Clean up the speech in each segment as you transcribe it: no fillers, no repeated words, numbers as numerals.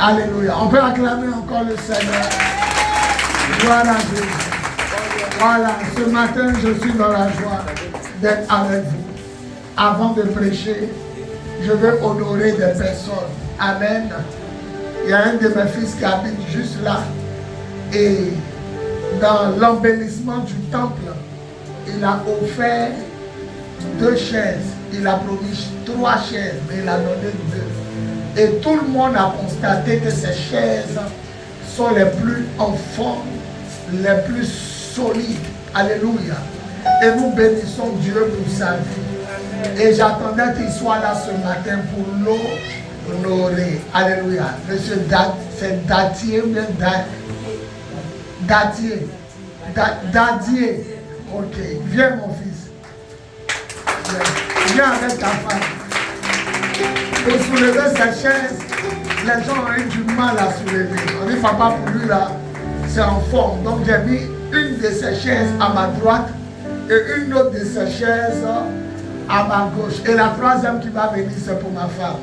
Alléluia. On peut acclamer encore le Seigneur. Gloire à Dieu. Voilà, ce matin, je suis dans la joie d'être avec vous. Avant de prêcher, je veux honorer des personnes. Amen. Il y a un de mes fils qui habite juste là. Et dans l'embellissement du temple, il a offert 2 chaises. Il a promis 3 chaises, mais il a donné 2. Et tout le monde a constaté que ces chaises sont les plus en forme, les plus solides. Alléluia. Et nous bénissons Dieu pour sa vie. Et j'attendais qu'il soit là ce matin pour l'honorer. Alléluia. Monsieur c'est Datier ou bien Datier. Dadier. Ok. Viens mon fils. Viens avec ta femme. Pour soulever cette chaise, les gens ont eu du mal à soulever. On dit papa pour lui là, c'est en forme. Donc j'ai mis une de ces chaises à ma droite et une autre de ces chaises à ma gauche. Et la 3e qui va venir, c'est pour ma femme.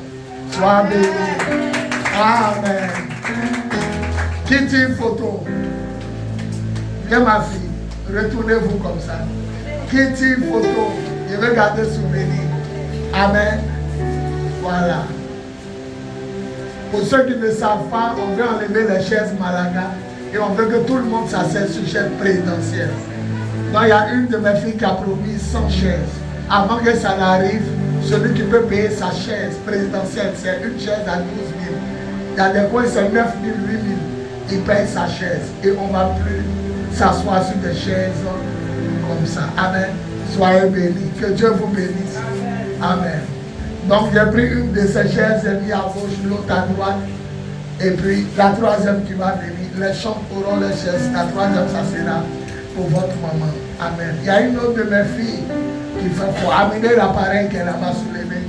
Sois béni. Amen. Qui dit une photo? Viens ma fille, retournez-vous comme ça. Qui dit une photo? Je vais garder souvenir. Amen. Voilà. Pour ceux qui ne savent pas, on veut enlever les chaises Malaga et on veut que tout le monde s'asseye sur chaise présidentielle. Donc il y a une de mes filles qui a promis 100 chaises. Avant que ça n'arrive, celui qui peut payer sa chaise présidentielle, c'est une chaise à 12 000. Il y a des coins, c'est 9 000, 8 000. Il paye sa chaise et on ne va plus s'asseoir sur des chaises comme ça. Amen. Soyez bénis. Que Dieu vous bénisse. Amen. Donc j'ai pris une de ces chaises, j'ai mis à gauche, l'autre à droite. Et puis la 3e qui va venir. Les chants auront les chaises. La 3e, ça sera pour votre maman. Amen. Il y a une autre de mes filles qui fait pour amener l'appareil qu'elle a soulevé.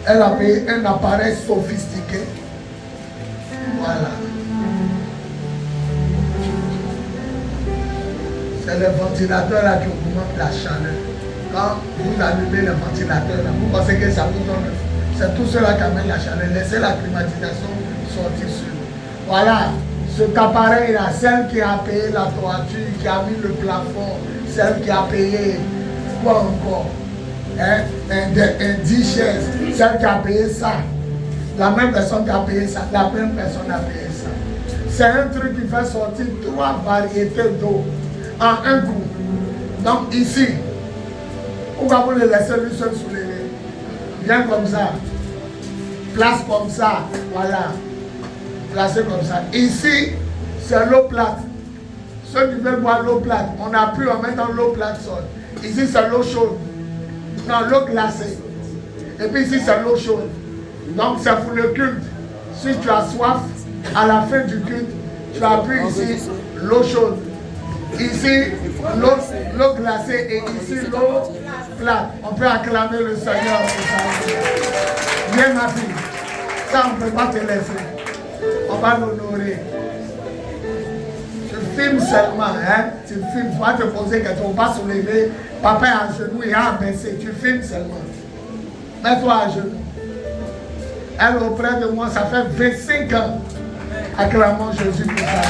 Elle a payé un appareil sophistiqué. Voilà. C'est le ventilateur là qui augmente la chaleur. Quand vous allumez le ventilateur, là, vous pensez que ça vous donne. C'est tout cela qui amène la chaleur. Laissez la climatisation sortir sur vous. Voilà. Cet appareil-là, celle qui a payé la toiture, qui a mis le plafond, celle qui a payé quoi encore? Un 10 chaises, celle qui a payé ça. La même personne qui a payé ça. La même personne a payé ça. C'est un truc qui fait sortir 3 variétés d'eau en un coup. Donc ici, pourquoi vous le laissez lui seul soulever? Viens comme ça. Place comme ça. Voilà. Placez comme ça. Ici, c'est l'eau plate. Ceux qui veulent boire l'eau plate, on appuie en mettant l'eau plate sort. Ici, c'est l'eau chaude. Non, l'eau glacée. Et puis ici, c'est l'eau chaude. Donc, c'est pour le culte. Si tu as soif, à la fin du culte, tu appuies ici l'eau chaude. Ici, l'eau glacée et ici, l'eau plate. On peut acclamer le Seigneur pour ça. Viens ma fille. Ça, on ne peut pas te laisser. On va l'honorer. Tu filmes seulement, hein? Tu filmes, tu vas te poser question, on va soulever. Papa est à genoux et à baisser. Tu filmes seulement. Mets-toi à genoux. Elle auprès de moi, ça fait 25 ans. Acclamons Jésus pour ça.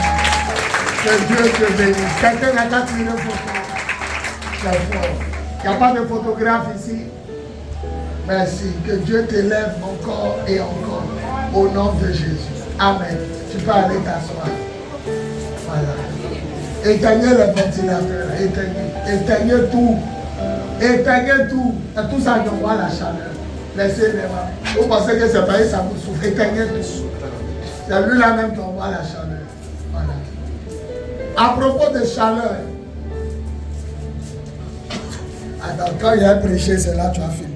Que Dieu te bénisse. Quelqu'un n'a qu'à tirer une photo. C'est fort. Il n'y a pas de photographe ici. Merci. Que Dieu t'élève encore et encore. Au nom de Jésus. Amen. Tu peux aller t'asseoir. Voilà. Éteignez le ventilateur. Éteignez tout. Éteignez tout. Et tout ça envoie la chaleur. Laissez-les voir. Vous pensez que c'est pareil, ça vous souffle. Éteignez tout. C'est lui-là même qui envoie la chaleur. Voilà. À propos de chaleur. Attends, quand il a prêché, c'est là que tu as fini.